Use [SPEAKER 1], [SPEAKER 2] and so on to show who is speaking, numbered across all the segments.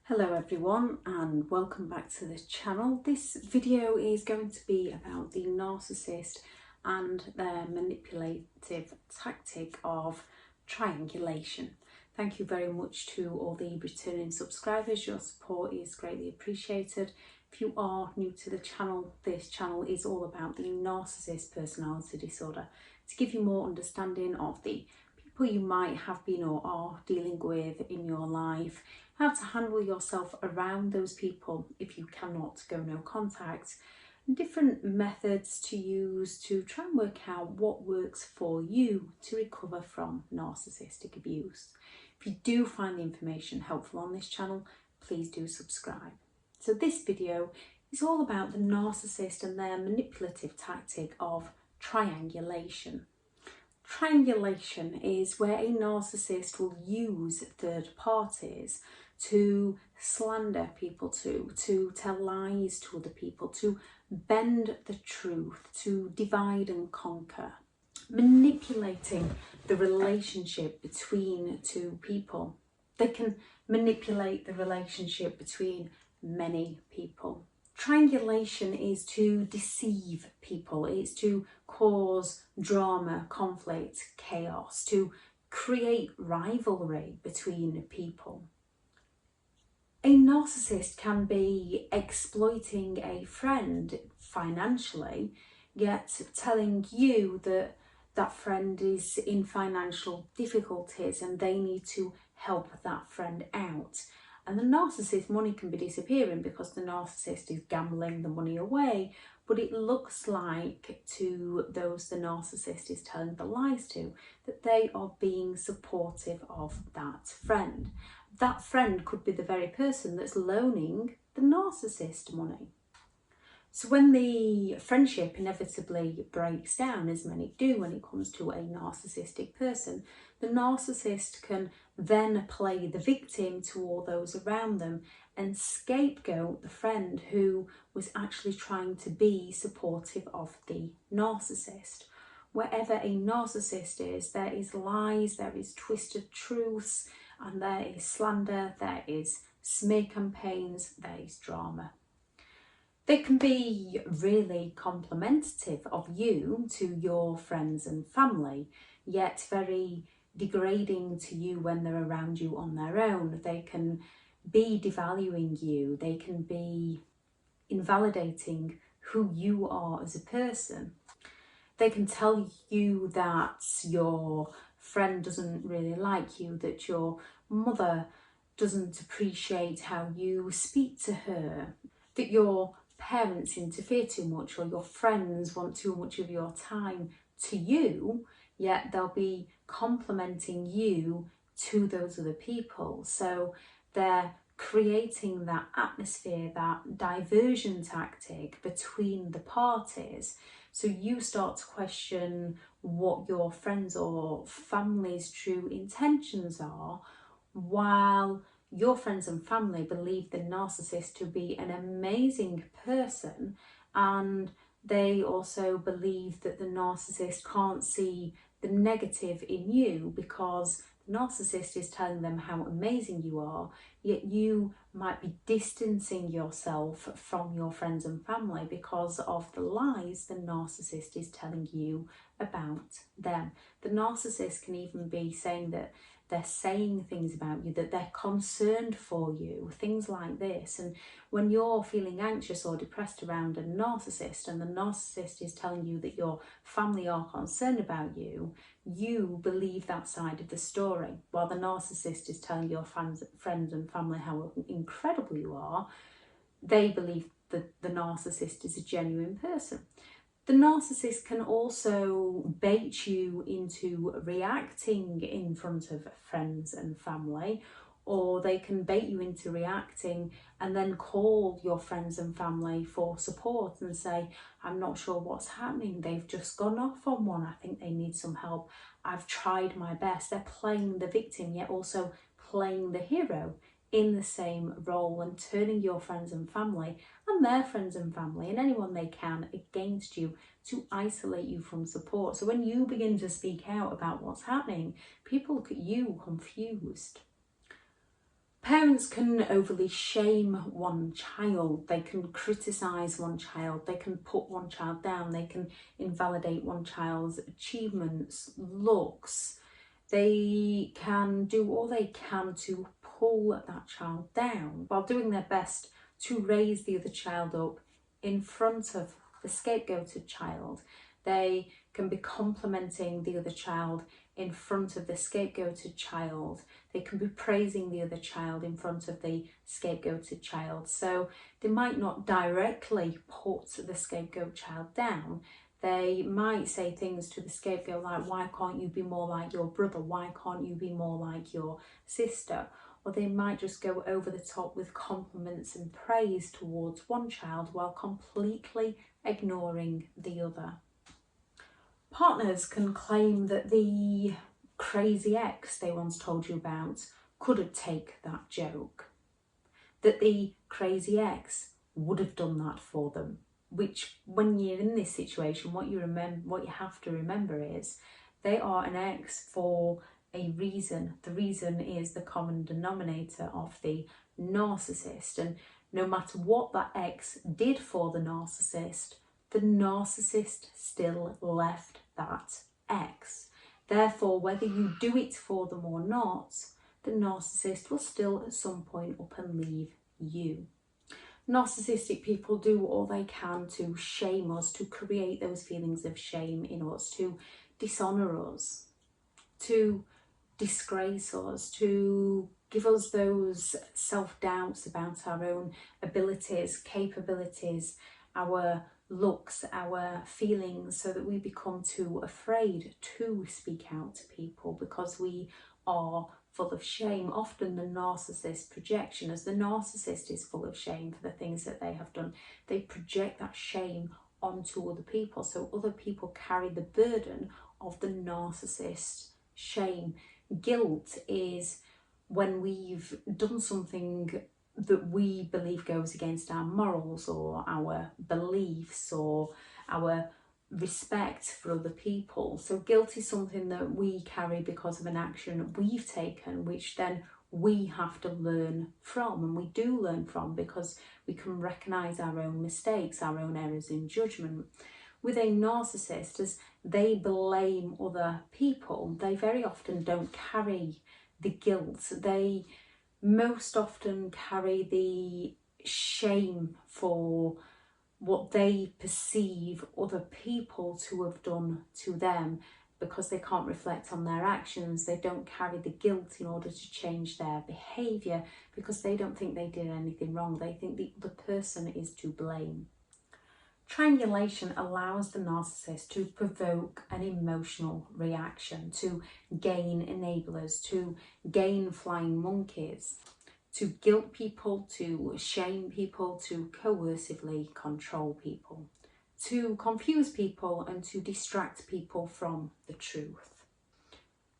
[SPEAKER 1] Hello everyone and welcome back to the channel. This video is going to be about the narcissist and their manipulative tactic of triangulation. Thank you very much to all the returning subscribers. Your support is greatly appreciated. If you are new to the channel, this channel is all about the narcissist personality disorder to give you more understanding of the people you might have been or are dealing with in your life, how to handle yourself around those people if you cannot go no contact, and different methods to use to try and work out what works for you to recover from narcissistic abuse. If you do find the information helpful on this channel, please do subscribe. So this video is all about the narcissist and their manipulative tactic of triangulation. Triangulation is where a narcissist will use third parties to slander people, to tell lies to other people, to bend the truth, to divide and conquer, manipulating the relationship between two people. They can manipulate the relationship between many people. Triangulation is to deceive people, it's to cause drama, conflict, chaos, to create rivalry between people. A narcissist can be exploiting a friend financially, yet telling you that that friend is in financial difficulties and they need to help that friend out. And the narcissist money can be disappearing because the narcissist is gambling the money away, but it looks like to those the narcissist is telling the lies to that they are being supportive of that friend. That friend could be the very person that's loaning the narcissist money. So when the friendship inevitably breaks down, as many do when it comes to a narcissistic person, the narcissist can then play the victim to all those around them and scapegoat the friend who was actually trying to be supportive of the narcissist. Wherever a narcissist is, there is lies, there is twisted truths, and there is slander, there is smear campaigns, there is drama. They can be really complimentary of you to your friends and family, yet very degrading to you when they're around you on their own. They can be devaluing you, they can be invalidating who you are as a person. They can tell you that your friend doesn't really like you, that your mother doesn't appreciate how you speak to her, that your parents interfere too much, or your friends want too much of your time to you, yet they'll be complimenting you to those other people. So they're creating that atmosphere, that diversion tactic between the parties. So you start to question what your friends or family's true intentions are, while your friends and family believe the narcissist to be an amazing person, and they also believe that the narcissist can't see the negative in you because the narcissist is telling them how amazing you are, yet you might be distancing yourself from your friends and family because of the lies the narcissist is telling you about them. The narcissist can even be saying that they're saying things about you, that they're concerned for you, things like this. And when you're feeling anxious or depressed around a narcissist and the narcissist is telling you that your family are concerned about you, you believe that side of the story. While the narcissist is telling your friends and family how incredible you are, they believe that the narcissist is a genuine person. The narcissist can also bait you into reacting in front of friends and family, or they can bait you into reacting and then call your friends and family for support and say, I'm not sure what's happening, they've just gone off on one, I think they need some help, I've tried my best. They're playing the victim yet also playing the hero in the same role and turning your friends and family and their friends and family and anyone they can against you to isolate you from support. So when you begin to speak out about what's happening, people look at you confused. Parents can overly shame one child, they can criticise one child, they can put one child down, they can invalidate one child's achievements, looks. They can do all they can to pull that child down while doing their best to raise the other child up in front of the scapegoated child. They can be complimenting the other child in front of the scapegoated child. They can be praising the other child in front of the scapegoated child. So they might not directly put the scapegoat child down. They might say things to the scapegoat like, why can't you be more like your brother? Why can't you be more like your sister? Or they might just go over the top with compliments and praise towards one child while completely ignoring the other. Partners can claim that the crazy ex they once told you about couldn't take that joke, that the crazy ex would have done that for them, which when you're in this situation, what you have to remember is they are an ex for a reason. The reason is the common denominator of the narcissist, and no matter what that ex did for the narcissist still left that ex. Therefore, whether you do it for them or not, the narcissist will still at some point up and leave you. Narcissistic people do all they can to shame us, to create those feelings of shame in us, to dishonour us, to disgrace us, to give us those self-doubts about our own abilities, capabilities, our looks, our feelings, so that we become too afraid to speak out to people because we are full of shame. Often the narcissist projection, as the narcissist is full of shame for the things that they have done, they project that shame onto other people, so other people carry the burden of the narcissist shame. Guilt is when we've done something that we believe goes against our morals or our beliefs or our respect for other people. So guilt is something that we carry because of an action we've taken, which then we have to learn from, and we do learn from because we can recognise our own mistakes, our own errors in judgment. With a narcissist, as they blame other people, they very often don't carry the guilt. They most often carry the shame for what they perceive other people to have done to them. Because they can't reflect on their actions, they don't carry the guilt in order to change their behaviour, because they don't think they did anything wrong. They think the other person is to blame. Triangulation allows the narcissist to provoke an emotional reaction, to gain enablers, to gain flying monkeys, to guilt people, to shame people, to coercively control people, to confuse people and to distract people from the truth.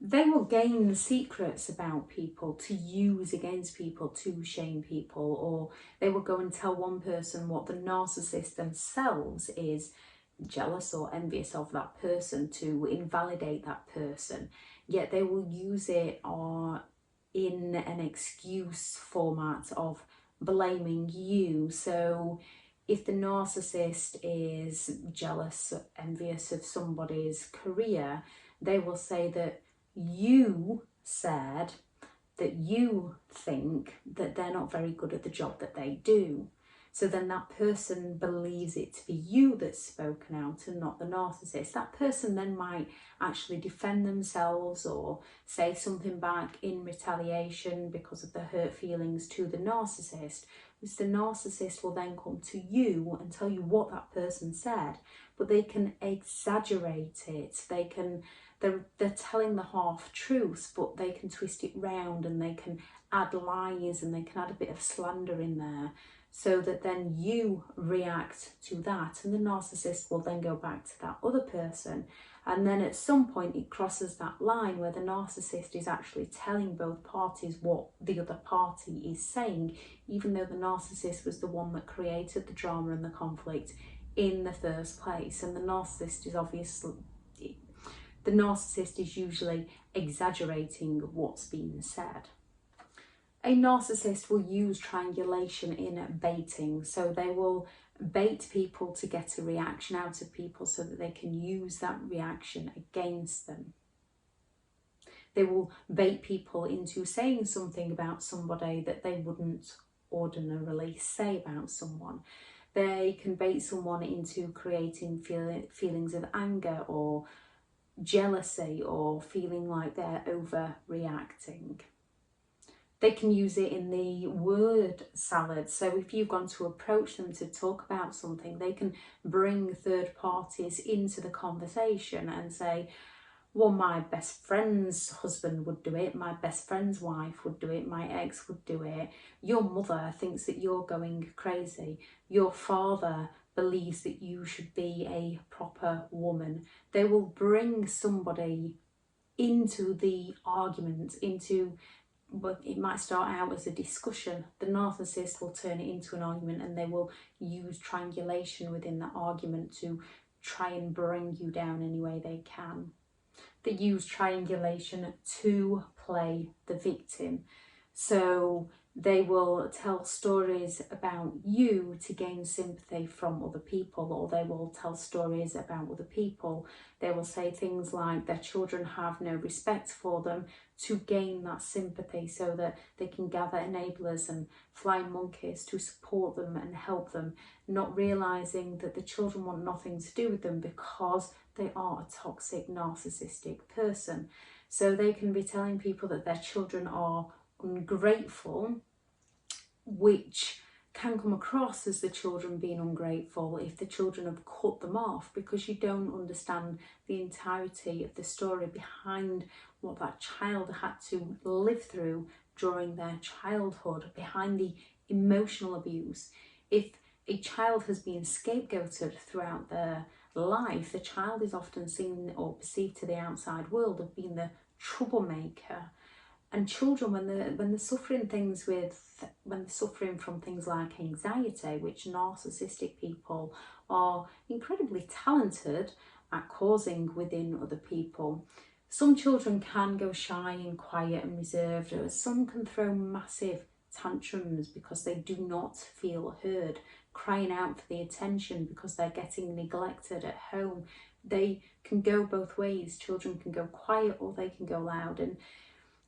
[SPEAKER 1] They will gain secrets about people to use against people, to shame people, or they will go and tell one person what the narcissist themselves is jealous or envious of that person, to invalidate that person, yet they will use it in an excuse format of blaming you. So if the narcissist is jealous, envious of somebody's career, they will say that you said that you think that they're not very good at the job that they do. So then that person believes it to be you that's spoken out and not the narcissist. That person then might actually defend themselves or say something back in retaliation because of the hurt feelings to the narcissist. Which the narcissist will then come to you and tell you what that person said, but they can exaggerate it. They're telling the half truths, but they can twist it round and they can add lies and they can add a bit of slander in there, so that then you react to that, and the narcissist will then go back to that other person, and then at some point it crosses that line where the narcissist is actually telling both parties what the other party is saying, even though the narcissist was the one that created the drama and the conflict in the first place. And the narcissist is usually exaggerating what's been said. A narcissist will use triangulation in baiting, so they will bait people to get a reaction out of people so that they can use that reaction against them. They will bait people into saying something about somebody that they wouldn't ordinarily say about someone. They can bait someone into creating feelings of anger or jealousy or feeling like they're overreacting. They can use it in the word salad. So if you've gone to approach them to talk about something, they can bring third parties into the conversation and say, well, my best friend's husband would do it, my best friend's wife would do it, my ex would do it, your mother thinks that you're going crazy, your father believes that you should be a proper woman. They will bring somebody into the argument, but it might start out as a discussion. The narcissist will turn it into an argument, and they will use triangulation within that argument to try and bring you down any way they can. They use triangulation to play the victim. So they will tell stories about you to gain sympathy from other people, or they will tell stories about other people. They will say things like their children have no respect for them to gain that sympathy, so that they can gather enablers and flying monkeys to support them and help them, not realising that the children want nothing to do with them because they are a toxic narcissistic person. So they can be telling people that their children are ungrateful, which can come across as the children being ungrateful if the children have cut them off, because you don't understand the entirety of the story behind what that child had to live through during their childhood, behind the emotional abuse. If a child has been scapegoated throughout their life, the child is often seen or perceived to the outside world of being the troublemaker. And children, when they're suffering from things like anxiety, which narcissistic people are incredibly talented at causing within other people, some children can go shy and quiet and reserved, or some can throw massive tantrums because they do not feel heard, crying out for the attention because they're getting neglected at home. They can go both ways. Children can go quiet or they can go loud. And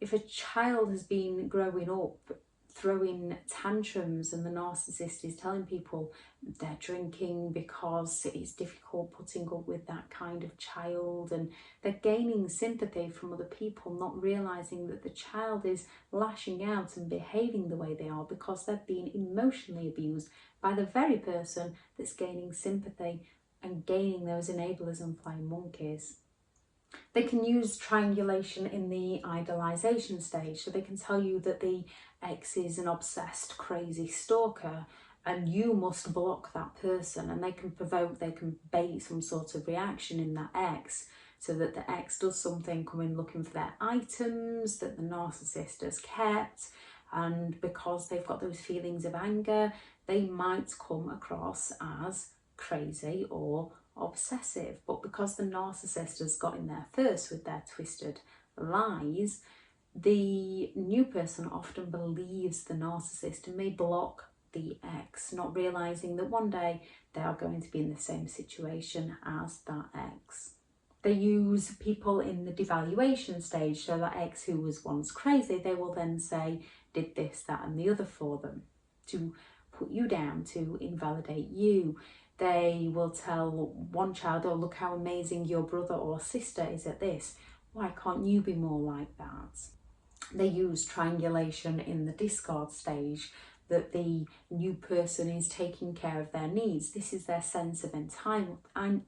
[SPEAKER 1] if a child has been growing up throwing tantrums and the narcissist is telling people they're drinking because it's difficult putting up with that kind of child, and they're gaining sympathy from other people, not realising that the child is lashing out and behaving the way they are because they're being emotionally abused by the very person that's gaining sympathy and gaining those enablers and flying monkeys. They can use triangulation in the idealization stage, so they can tell you that the ex is an obsessed, crazy stalker and you must block that person, and they can provoke, they can bait some sort of reaction in that ex so that the ex does something, come in looking for their items that the narcissist has kept, and because they've got those feelings of anger, they might come across as crazy or obsessive. But because the narcissist has got in there first with their twisted lies, the new person often believes the narcissist and may block the ex, not realising that one day they are going to be in the same situation as that ex. They use people in the devaluation stage, so that ex who was once crazy, they will then say did this, that and the other for them, to put you down, to invalidate you. They will tell one child, oh, look how amazing your brother or sister is at this. Why can't you be more like that? They use triangulation in the discard stage, that the new person is taking care of their needs. This is their sense of entitlement.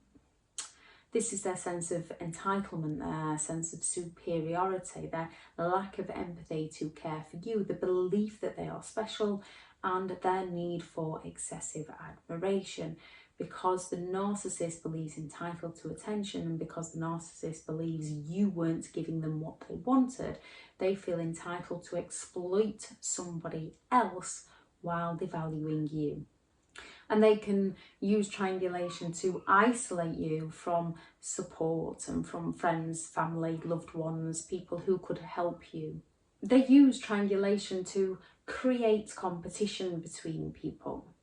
[SPEAKER 1] This is their sense of entitlement, their sense of superiority, their lack of empathy to care for you, the belief that they are special, and their need for excessive admiration. Because the narcissist believes entitled to attention, and because the narcissist believes you weren't giving them what they wanted, they feel entitled to exploit somebody else while devaluing you. And they can use triangulation to isolate you from support and from friends, family, loved ones, people who could help you. They use triangulation to create competition between people,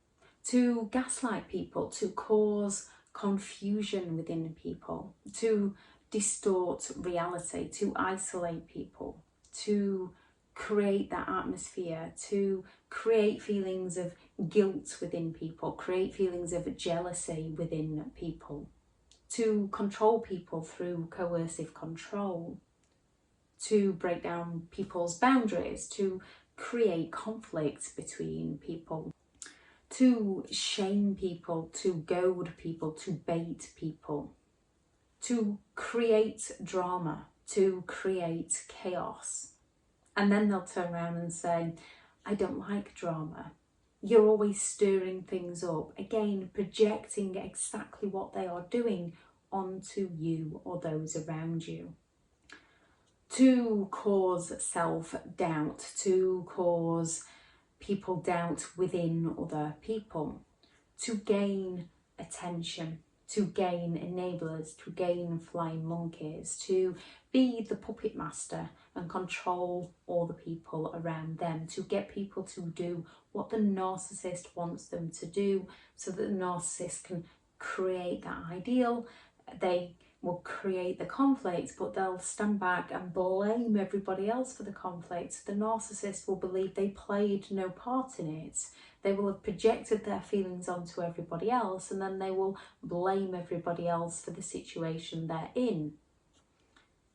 [SPEAKER 1] to gaslight people, to cause confusion within people, to distort reality, to isolate people, to create that atmosphere, to create feelings of guilt within people, create feelings of jealousy within people, to control people through coercive control, to break down people's boundaries, to create conflict between people, to shame people, to goad people, to bait people, to create drama, to create chaos. And then they'll turn around and say, I don't like drama. You're always stirring things up. Again, projecting exactly what they are doing onto you or those around you. To cause self-doubt, to cause people doubt within other people, to gain attention, to gain enablers, to gain flying monkeys, to be the puppet master and control all the people around them, to get people to do what the narcissist wants them to do so that the narcissist can create that ideal. They will create the conflict, but they'll stand back and blame everybody else for the conflict. The narcissist will believe they played no part in it. They will have projected their feelings onto everybody else, and then they will blame everybody else for the situation they're in.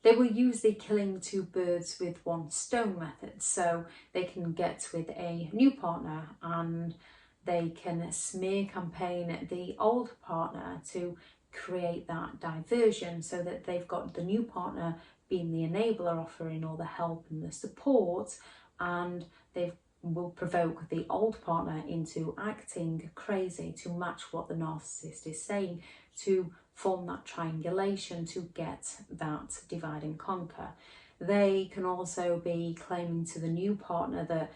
[SPEAKER 1] They will use the killing two birds with one stone method, so they can get with a new partner and they can smear campaign the old partner to create that diversion so that they've got the new partner being the enabler, offering all the help and the support, and they will provoke the old partner into acting crazy to match what the narcissist is saying, to form that triangulation to get that divide and conquer. They can also be claiming to the new partner that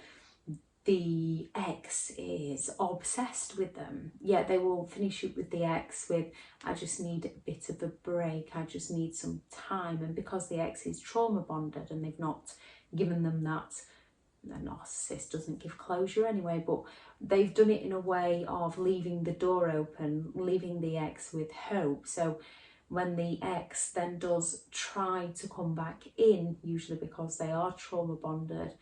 [SPEAKER 1] the ex is obsessed with them. Yeah, they will finish up with the ex with, I just need a bit of a break, I just need some time. And because the ex is trauma bonded and they've not given them that, the narcissist doesn't give closure anyway, but they've done it in a way of leaving the door open, leaving the ex with hope. So when the ex then does try to come back in, usually because they are trauma bonded,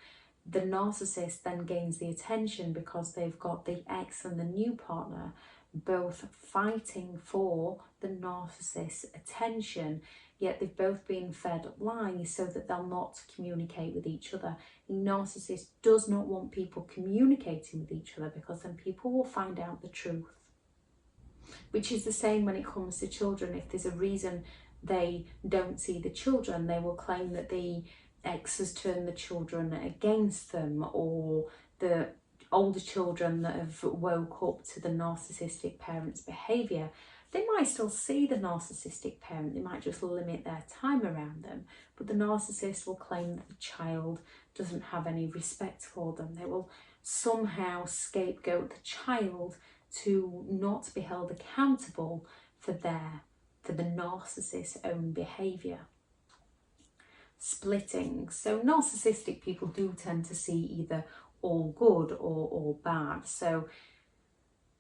[SPEAKER 1] the narcissist then gains the attention because they've got the ex and the new partner both fighting for the narcissist's attention, yet they've both been fed lies so that they'll not communicate with each other. The narcissist does not want people communicating with each other because then people will find out the truth. Which is the same when it comes to children. If there's a reason they don't see the children, they will claim that the ex has turned the children against them, or the older children that have woke up to the narcissistic parent's behaviour. They might still see the narcissistic parent, they might just limit their time around them, but the narcissist will claim that the child doesn't have any respect for them. They will somehow scapegoat the child to not be held accountable for the narcissist's own behaviour. Splitting. So narcissistic people do tend to see either all good or all bad. So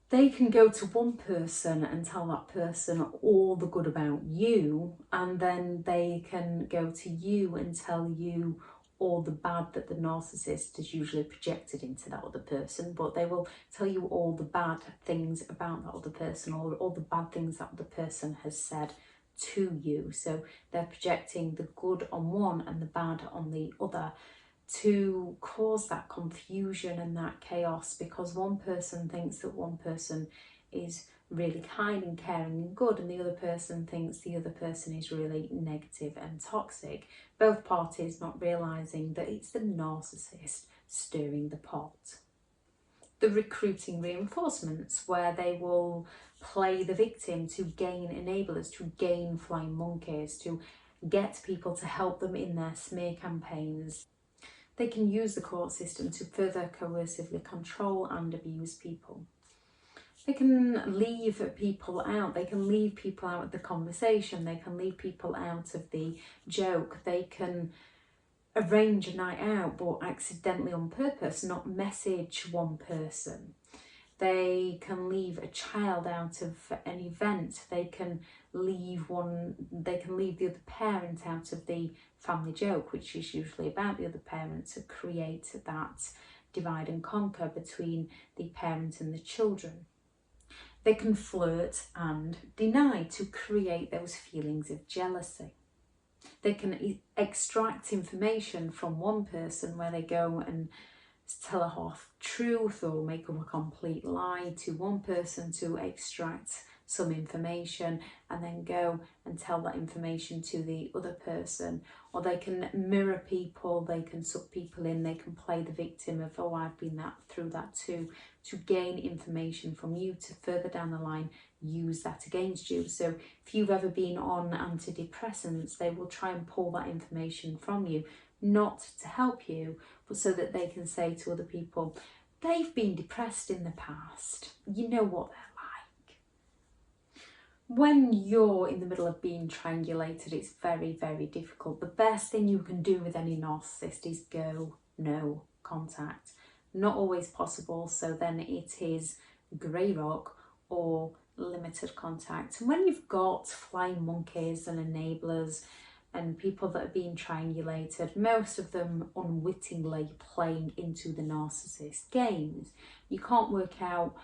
[SPEAKER 1] they can go to one person and tell that person all the good about you, and then they can go to you and tell you all the bad that the narcissist has usually projected into that other person. But they will tell you all the bad things about that other person, or all the bad things that the person has said to you. So they're projecting the good on one and the bad on the other to cause that confusion and that chaos, because one person thinks that one person is really kind and caring and good, and the other person thinks the other person is really negative and toxic. Both parties not realising that it's the narcissist stirring the pot. The recruiting reinforcements, where they will play the victim to gain enablers, to gain flying monkeys, to get people to help them in their smear campaigns. They can use the court system to further coercively control and abuse people. They can leave people out. They can leave people out of the conversation. They can leave people out of the joke. They can arrange a night out but accidentally on purpose not message one person. They can leave a child out of an event. They can leave the other parent out of the family joke, which is usually about the other parent, to create that divide and conquer between the parent and the children. They can flirt and deny to create those feelings of jealousy. They can extract information from one person where they go and tell a half truth or make up a complete lie to one person to extract some information, and then go and tell that information to the other person. Or they can mirror people, they can suck people in, they can play the victim of, oh, I've been through that too, to gain information from you to further down the line use that against you. So if you've ever been on antidepressants, they will try and pull that information from you, not to help you, but so that they can say to other people, they've been depressed in the past, you know what they're like. When you're in the middle of being triangulated, it's very, very difficult. The best thing you can do with any narcissist is go no contact. Not always possible, so then it is grey rock or limited contact. And when you've got flying monkeys and enablers and people that are being triangulated, most of them unwittingly playing into the narcissist games, you can't work out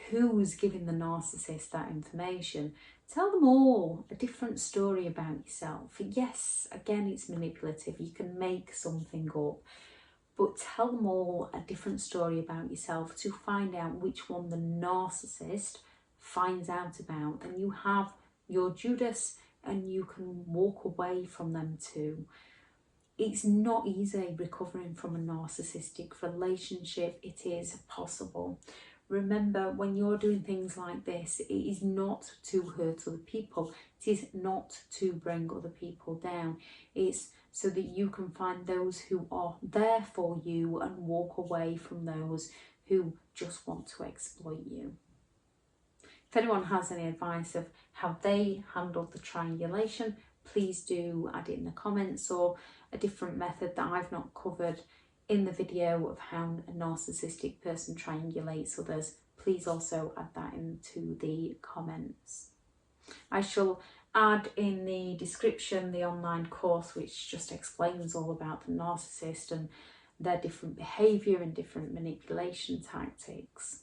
[SPEAKER 1] who's giving the narcissist that information. Tell them all a different story about yourself. Yes, again, it's manipulative. You can make something up, but tell them all a different story about yourself to find out which one the narcissist finds out about. Then you have your Judas and you can walk away from them too. It's not easy recovering from a narcissistic relationship. It is possible. Remember, when you're doing things like this, it is not to hurt other people. It is not to bring other people down. It's so that you can find those who are there for you and walk away from those who just want to exploit you. If anyone has any advice of how they handle the triangulation, please do add it in the comments, or a different method that I've not covered in the video of how a narcissistic person triangulates others. Please also add that into the comments. I shall add in the description the online course which just explains all about the narcissist and their different behaviour and different manipulation tactics.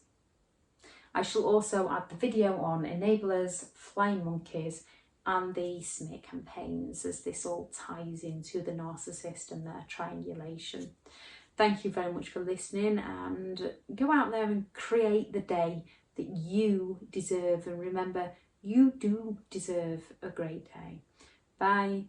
[SPEAKER 1] I shall also add the video on enablers, flying monkeys and the smear campaigns, as this all ties into the narcissist and their triangulation. Thank you very much for listening, and go out there and create the day that you deserve. And remember, you do deserve a great day. Bye.